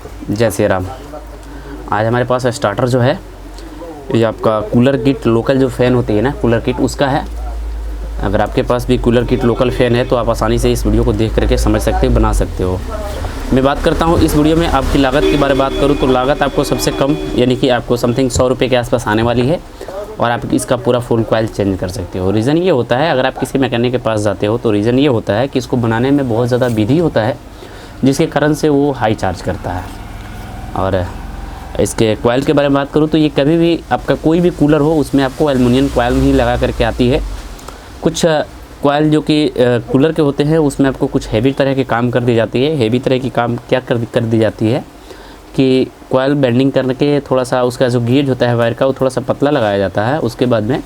जय श्री राम। आज हमारे पास स्टार्टर जो है ये आपका कूलर किट लोकल जो फ़ैन होती है ना, कूलर किट उसका है। अगर आपके पास भी कूलर किट लोकल फ़ैन है तो आप आसानी से इस वीडियो को देख करके समझ सकते हो, बना सकते हो। मैं बात करता हूँ इस वीडियो में आपकी लागत के बारे में बात करूँ तो लागत आपको सबसे कम यानी कि आपको समथिंग 100 रुपये के आसपास आने वाली है और आप इसका पूरा फुल कॉइल चेंज कर सकते हो। रीज़न ये होता है, अगर आप किसी मैकेनिक के पास जाते हो तो रीज़न ये होता है कि इसको बनाने में बहुत ज़्यादा विधि होता है, जिसके कारण से वो हाई चार्ज करता है। और इसके कॉइल के बारे में बात करूँ तो ये कभी भी आपका कोई भी कूलर हो उसमें आपको एल्युमिनियम कॉइल ही लगा करके आती है। कुछ कॉइल जो कि कूलर के होते हैं उसमें आपको कुछ हैवी तरह के काम कर दी जाती है। हैवी तरह की काम क्या कर दी जाती है कि कॉइल बेंडिंग करने के थोड़ा सा उसका जो गेज होता है वायर का वो थोड़ा सा पतला लगाया जाता है। उसके बाद में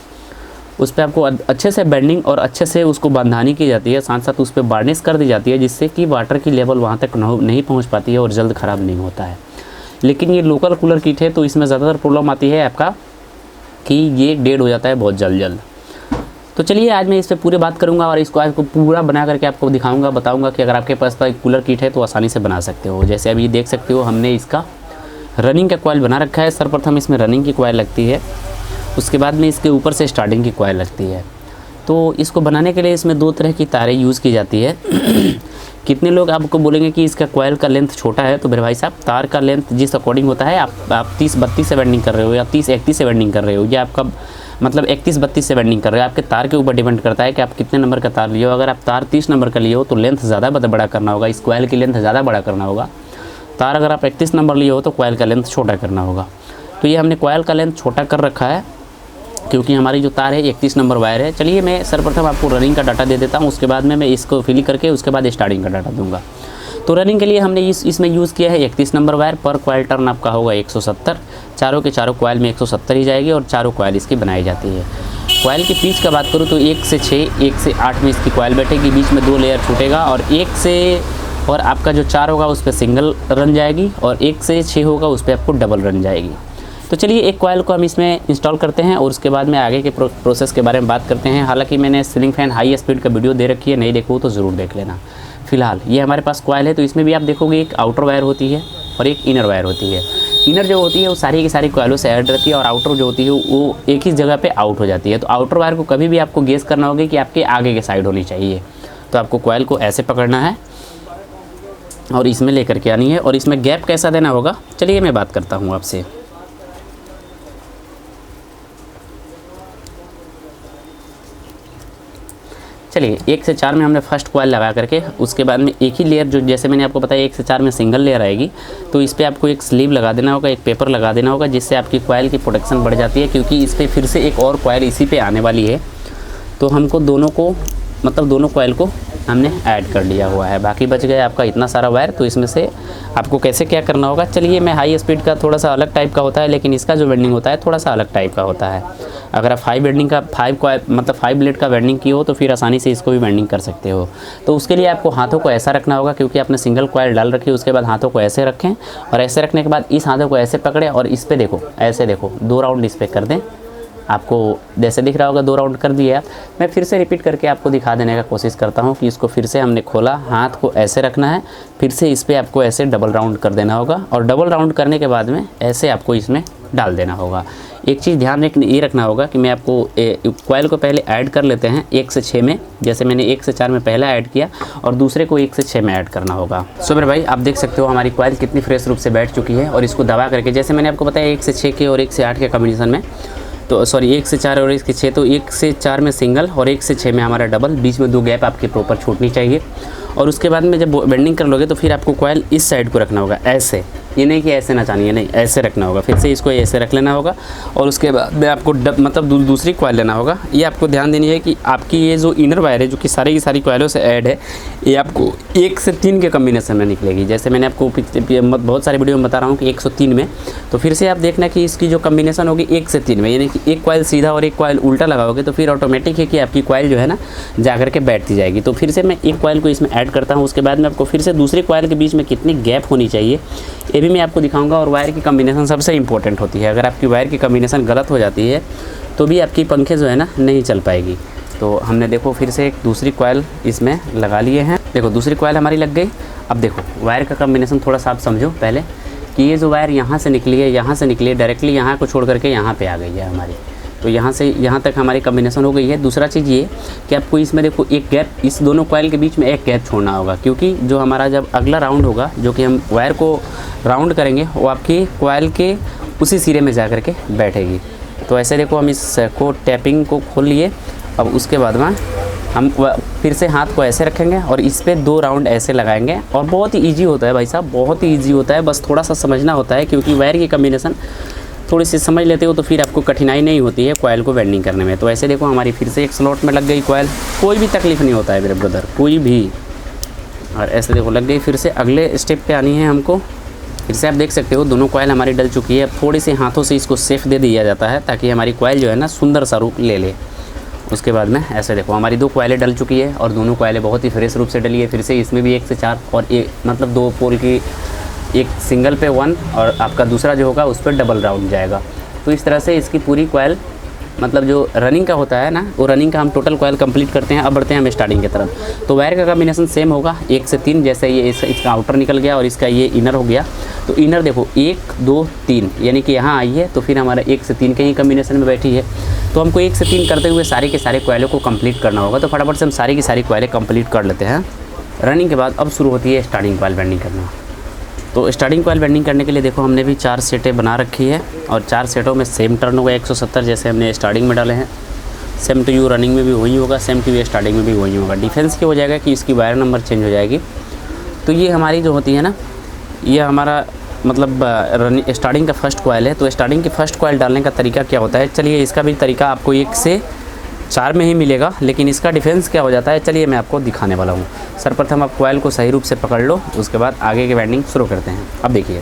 उस पर आपको अच्छे से बेंडिंग और अच्छे से उसको बंधानी की जाती है, साथ साथ उस पर वार्निश कर दी जाती है, जिससे कि वाटर की लेवल वहाँ तक नहीं पहुँच पाती है और जल्द ख़राब नहीं होता है। लेकिन ये लोकल कूलर किट है तो इसमें ज़्यादातर प्रॉब्लम आती है आपका कि ये डेड हो जाता है बहुत जल्द। तो चलिए आज मैं इस पर पूरे बात करूंगा और इसको आपको पूरा बना करके आपको दिखाऊंगा, बताऊंगा कि अगर आपके पास एक कूलर किट है तो आसानी से बना सकते हो। जैसे अभी देख सकते हो हमने इसका रनिंग का कॉइल बना रखा है। सर्वप्रथम इसमें रनिंग की कॉइल लगती है, उसके बाद में इसके ऊपर से स्टार्टिंग की कॉइल लगती है। तो इसको बनाने के लिए इसमें 2 तरह की तारें यूज़ की जाती है। कितने लोग आपको बोलेंगे कि इसका कॉइल का लेंथ छोटा है, तो मेरे भाई साहब तार का लेंथ जिस अकॉर्डिंग होता है आप 30-32 से वेल्डिंग कर रहे हो या 30-31 से वेल्डिंग कर रहे हो, या आपका मतलब 31-32 से वेल्डिंग कर रहे हो, आपके तार के ऊपर डिपेंड करता है कि आप कितने नंबर का तार लिए हो। अगर आप तार 30 नंबर का लिए हो तो लेंथ ज़्यादा बड़ा करना होगा, इस कॉइल की लेंथ ज़्यादा बड़ा करना होगा। तार अगर आप 31 नंबर लिए हो तो कॉइल का लेंथ छोटा करना होगा। तो ये हमने कॉइल का लेंथ छोटा कर रखा है क्योंकि हमारी जो तार है 31 नंबर वायर है। चलिए मैं सर्वप्रथम आपको रनिंग का डाटा दे देता हूँ, उसके बाद में मैं इसको फिल करके उसके बाद स्टार्टिंग का डाटा दूंगा। तो रनिंग के लिए हमने इसमें यूज़ किया है 31 नंबर वायर। पर कॉइल टर्न आपका होगा 170। चारों के चारों कॉइल में 170 ही जाएगी और चारों कॉइल इसकी बनाई जाती है। कॉइल की पिच का बात करूँ तो 1 से 6, 1 से 8 में इसकी कॉइल बैठेगी, बीच में 2 लेयर छूटेगा और 1 से और आपका जो 4 होगा उस पर सिंगल रन जाएगी और 1 से 6 होगा उस पर आपको डबल रन जाएगी। तो चलिए एक कॉइल को हम इसमें इंस्टॉल करते हैं और उसके बाद में आगे के प्रोसेस के बारे में बात करते हैं। हालांकि मैंने सीलिंग फैन हाई स्पीड का वीडियो दे रखी है, नहीं देखो तो ज़रूर देख लेना। फिलहाल ये हमारे पास कॉइल है तो इसमें भी आप देखोगे एक आउटर वायर होती है और एक इनर वायर होती है। इनर जो होती है वो सारी की सारी कॉइलों से ऐड रहती है और आउटर जो होती है वो एक ही जगह पे आउट हो जाती है। तो आउटर वायर को कभी भी आपको गेस करना होगा कि आपके आगे के साइड होनी चाहिए। तो आपको कॉइल को ऐसे पकड़ना है और इसमें लेकर के आनी है और इसमें गैप कैसा देना होगा चलिए मैं बात करता हूँ आपसे। चलिए 1 से 4 में हमने फर्स्ट कॉइल लगा करके उसके बाद में एक ही लेयर जो जैसे मैंने आपको बताया 1 से 4 में सिंगल लेयर आएगी, तो इस पर आपको एक स्लीव लगा देना होगा, एक पेपर लगा देना होगा, जिससे आपकी कॉइल की प्रोटेक्शन बढ़ जाती है। क्योंकि इस पर फिर से एक और कॉइल इसी पे आने वाली है तो हमको दोनों कॉइल को हमने ऐड कर लिया हुआ है। बाकी बच गया आपका इतना सारा वायर। तो इसमें से आपको कैसे क्या करना होगा चलिए मैं हाई स्पीड का थोड़ा सा अलग टाइप का होता है, लेकिन इसका जो वेल्डिंग होता है थोड़ा सा अलग टाइप का होता है। अगर आप 5 ब्लेड का वेल्डिंग की हो तो फिर आसानी से इसको भी वेल्डिंग कर सकते हो। तो उसके लिए आपको हाथों को ऐसा रखना होगा, क्योंकि आपने सिंगल कॉइल डाल रखी है। उसके बाद हाथों को ऐसे रखें और ऐसे रखने के बाद इस हाथों को ऐसे पकड़ें और इस पर देखो ऐसे देखो 2 राउंड इस पर कर दें। आपको जैसे दिख रहा होगा 2 राउंड कर दिए आप। मैं फिर से रिपीट करके आपको दिखा देने का कोशिश करता हूँ कि इसको फिर से हमने खोला, हाथ को ऐसे रखना है, फिर से इस पर आपको ऐसे डबल राउंड कर देना होगा और डबल राउंड करने के बाद में ऐसे आपको इसमें डाल देना होगा। एक चीज़ ध्यान ये रखना होगा कि मैं आपको कॉइल को पहले ऐड कर लेते हैं 1 से 6 में, जैसे मैंने 1 से 4 में पहला ऐड किया और दूसरे को 1 से 6 में ऐड करना होगा। सो मेरे भाई आप देख सकते हो हमारी कॉइल कितनी फ्रेश रूप से बैठ चुकी है और इसको दबा करके जैसे मैंने आपको बताया 1 से 6 के और 1 से 8 के कॉम्बिनेशन में, तो सॉरी 1 से 4 और 1 से 6, तो 1 से 4 में सिंगल और 1 से 6 में हमारा डबल, बीच में 2 गैप आपके प्रॉपर छूटनी चाहिए। और उसके बाद में जब बेंडिंग कर लोगे तो फिर आपको कॉइल इस साइड को रखना होगा ऐसे, ये नहीं कि ऐसे ना चाहिए, नहीं ऐसे रखना होगा। फिर से इसको ऐसे रख लेना होगा और उसके बाद में आपको दूसरी कॉइल लेना होगा। ये आपको ध्यान देनी है कि आपकी ये जो इनर वायर है जो कि सारी की सारी कॉइलों से ऐड है, ये आपको 1 से 3 के कॉम्बिनेशन में निकलेगी। जैसे मैंने आपको बहुत सारे वीडियो में बता रहा हूँ कि 103 में, तो फिर से आप देखना कि इसकी जो कॉम्बिनेशन होगी 1 से 3 में, यानी कि एक कॉइल सीधा और एक कॉइल उल्टा लगाओगे तो फिर ऑटोमेटिक है कि आपकी कॉइल जो है ना जा करके बैठती जाएगी। तो फिर से मैं एक कॉइल को इसमें ऐड करता हूँ, उसके बाद में आपको फिर से दूसरी कॉइल के बीच में कितनी गैप होनी चाहिए ये भी मैं आपको दिखाऊंगा। और वायर की कॉम्बिनेशन सबसे इंपॉर्टेंट होती है। अगर आपकी वायर की कॉम्बिनेशन गलत हो जाती है तो भी आपकी पंखे जो है ना नहीं चल पाएगी। तो हमने देखो फिर से एक दूसरी कॉइल इसमें लगा लिए हैं। देखो दूसरी कॉइल हमारी लग गई। अब देखो वायर का कॉम्बिनेशन थोड़ा सा आप समझो पहले कि ये जो वायर यहाँ से निकली है, यहाँ से निकली है, डायरेक्टली यहाँ को छोड़ करके यहाँ पे आ गई है हमारी। तो यहाँ से यहाँ तक हमारी कॉम्बिनेशन हो गई है। दूसरा चीज़ ये कि आपको इसमें देखो एक गैप, इस दोनों कॉइल के बीच में एक गैप छोड़ना होगा, क्योंकि जो हमारा जब अगला राउंड होगा, जो कि हम वायर को राउंड करेंगे, वो आपकी कॉइल के उसी सिरे में जा कर के बैठेगी। तो ऐसे देखो हम इस को टैपिंग को खोल लिए। अब उसके बाद में हम फिर से हाथ को ऐसे रखेंगे और इस पर 2 राउंड ऐसे लगाएंगे, और बहुत ही ईजी होता है भाई साहब, बहुत ही ईजी होता है। बस थोड़ा सा समझना होता है, क्योंकि वायर की कॉम्बिनेशन थोड़ी सी समझ लेते हो तो फिर आपको कठिनाई नहीं होती है कॉइल को वेल्डिंग करने में। तो ऐसे देखो हमारी फिर से एक स्लॉट में लग गई कॉइल, कोई भी तकलीफ नहीं होता है मेरे ब्रदर, कोई भी। और ऐसे देखो लग गई। फिर से अगले स्टेप पे आनी है हमको। फिर से आप देख सकते हो दोनों कॉइल हमारी डल चुकी है। थोड़ी सी हाथों से इसको सेफ दे दिया जाता है ताकि हमारी कॉइल जो है ना सुंदर सा रूप ले ले। उसके बाद में ऐसे देखो हमारी 2 कॉइलें डल चुकी है, और दोनों कॉइलें बहुत ही फ्रेश रूप से डली है। फिर से इसमें भी 1 से 4 और मतलब 2 पोल की, एक सिंगल पे 1 और आपका दूसरा जो होगा उस पर डबल राउंड जाएगा। तो इस तरह से इसकी पूरी कॉइल, मतलब जो रनिंग का होता है ना, वो रनिंग का हम टोटल कॉइल कंप्लीट करते हैं। अब बढ़ते हैं हम स्टार्टिंग की तरफ। तो वायर का कॉम्बिनेशन सेम होगा 1 से 3, जैसे ये इसका आउटर निकल गया और इसका ये इनर हो गया। तो इनर देखो 1 2 3, यानी कि यहाँ आई है, तो फिर हमारा 1 से 3 के ही कॉम्बिनेशन में बैठी है। तो हमको 1 से 3 करते हुए सारे के सारे कॉइलों को कंप्लीट करना होगा। तो फटाफट से हम सारी की सारी कॉइलें कंप्लीट कर लेते हैं। रनिंग के बाद अब शुरू होती है स्टार्टिंग कॉइल वेल्डिंग करना। तो स्टार्टिंग कॉइल वेल्डिंग करने के लिए देखो हमने भी 4 सेटें बना रखी है, और 4 सेटों में सेम टर्न होगा 170, जैसे हमने स्टार्टिंग में डाले हैं। सेम टू यू रनिंग में भी वही होगा, सेम टू यू स्टार्टिंग में भी वही होगा। डिफरेंस क्या हो जाएगा कि इसकी वायर नंबर चेंज हो जाएगी। तो ये हमारी जो होती है ना, ये हमारा मतलब स्टार्टिंग का फर्स्ट कॉइल है। तो स्टार्टिंग की फर्स्ट कॉइल डालने का तरीका क्या होता है, चलिए इसका भी तरीका आपको 1 से 4 में ही मिलेगा, लेकिन इसका डिफरेंस क्या हो जाता है, चलिए मैं आपको दिखाने वाला हूँ। सर्वप्रथम आप कॉइल को सही रूप से पकड़ लो, उसके बाद आगे की वेल्डिंग शुरू करते हैं। अब देखिए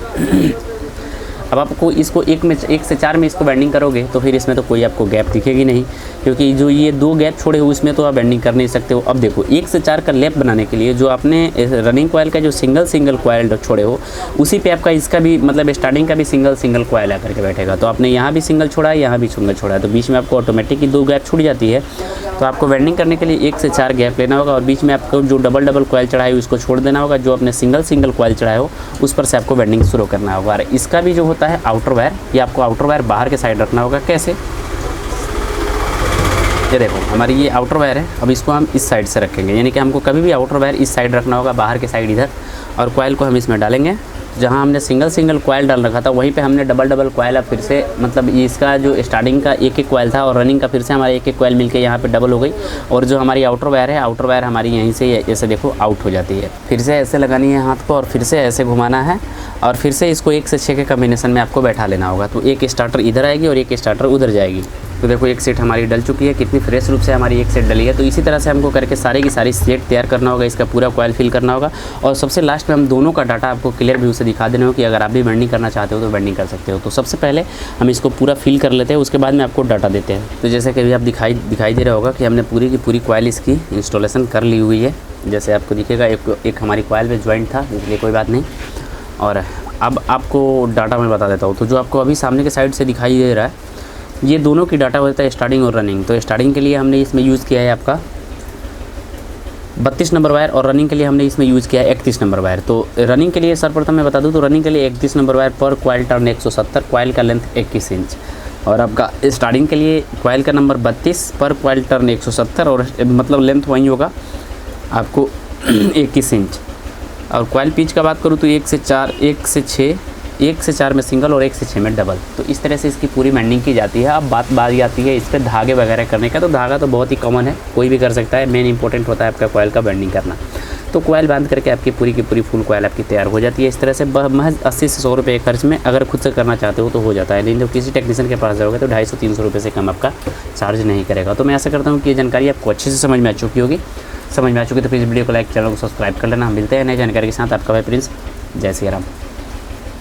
अब आपको इसको 1 से 4 में इसको बेंडिंग करोगे तो फिर इसमें तो कोई आपको गैप दिखेगी नहीं, क्योंकि जो ये 2 गैप छोड़े हो इसमें तो आप बेंडिंग कर नहीं सकते हो। अब देखो 1 से 4 का लेप बनाने के लिए जो आपने रनिंग कॉइल का जो सिंगल कॉइल छोड़े हो, उसी पे आपका इसका भी मतलब स्टार्टिंग का भी सिंगल कॉइल आकर के बैठेगा। तो आपने यहाँ भी सिंगल छोड़ा है, यहाँ भी सिंगल छोड़ा है, तो बीच में आपको ऑटोमेटिक ही 2 गैप छूट जाती है। तो आपको वेल्डिंग करने के लिए 1 से 4 गैप लेना होगा, और बीच में आपको जो डबल कॉइल चढ़ाई उसको छोड़ देना होगा। जो आपने सिंगल कॉइल चढ़ाए हो उस पर से आपको वेल्डिंग शुरू करना होगा। और इसका भी जो होता है आउटर वायर, ये आपको आउटर वायर बाहर के साइड रखना होगा। कैसे, ये देखो हमारी ये आउटर वायर है, अब इसको हम इस साइड से रखेंगे, यानी कि हमको कभी भी आउटर वायर इस साइड रखना होगा, बाहर के साइड इधर। और कॉइल को हम इसमें डालेंगे। जहाँ हमने सिंगल कॉइल डाल रखा था वहीं पे हमने डबल कॉइल अब फिर से, मतलब इसका जो स्टार्टिंग का 1 कॉइल था और रनिंग का फिर से हमारा 1 कॉइल मिलके यहाँ पे डबल हो गई। और जो हमारी आउटर वायर है, आउटर वायर हमारी यहीं से ऐसे देखो आउट हो जाती है। फिर से ऐसे लगानी है हाथ को, और फिर से ऐसे घुमाना है, और फिर से इसको 1 से 6 के कॉम्बिनेशन में आपको बैठा लेना होगा। तो एक स्टार्टर इधर आएगी और एक स्टार्टर उधर जाएगी। तो देखो एक सेट हमारी डल चुकी है, कितनी फ्रेश रूप से हमारी एक सेट डली है। तो इसी तरह से हमको करके सारी की सारी सेट तैयार करना होगा, इसका पूरा कॉइल फिल करना होगा। और सबसे लास्ट में हम दोनों का डाटा आपको क्लियर व्यू से दिखा देना हो कि अगर आप भी वेल्डिंग करना चाहते हो तो वेल्डिंग कर सकते हो। तो सबसे पहले हम इसको पूरा फिल कर लेते हैं, उसके बाद में आपको डाटा देते हैं। तो जैसे कि अभी आप दिखाई दे रहा होगा कि हमने पूरी की पूरी कॉइल इसकी इंस्टॉलेशन कर ली हुई है। जैसे आपको दिखेगा एक हमारी कॉइल में ज्वाइंट था, इसलिए कोई बात नहीं। और अब आपको डाटा मैं बता देता हूँ। तो जो आपको अभी सामने के साइड से दिखाई दे रहा है, ये दोनों की डाटा होता है स्टार्टिंग और रनिंग। तो स्टार्टिंग के लिए हमने इसमें यूज़ किया है आपका 32 नंबर वायर, और रनिंग के लिए हमने इसमें यूज़ किया है 31 नंबर वायर। तो रनिंग के लिए सर्वप्रथम मैं बता दूं, तो रनिंग के लिए 31 नंबर वायर पर कॉइल टर्न 170, कॉइल का लेंथ 21 इंच। और आपका स्टार्टिंग के लिए कॉइल का नंबर 32 पर कॉइल टर्न 170, और मतलब लेंथ वही होगा आपको 21 इंच। और कॉइल पिच का बात करूँ तो 1 से 4 में सिंगल और 1 से 6 में डबल। तो इस तरह से इसकी पूरी वेल्डिंग की जाती है। अब बात आती है इस पर धागे वगैरह करने का। तो धागा तो बहुत ही कॉमन है, कोई भी कर सकता है। मेन इंपॉर्टेंट होता है आपका कॉइल का वेल्डिंग करना। तो कॉइल बांध करके आपकी पूरी की पूरी फुल कॉइल आपकी तैयार हो जाती है। इस तरह से महज 80 से 100 रुपये खर्च में अगर खुद से करना चाहते हो तो हो जाता है। नहीं तो किसी टेक्नीशियन के पास जाओगे तो 250-300 रुपये से कम आपका चार्ज नहीं करेगा। तो मैं ऐसा करता हूँ कि ये जानकारी आपको अच्छे से समझ में आ चुकी होगी। तो प्लीज़ वीडियो को लाइक, चैनल को सब्सक्राइब कर लेना। मिलते हैं नई जानकारी के साथ। आपका भाई प्रिंस। जय श्री राम।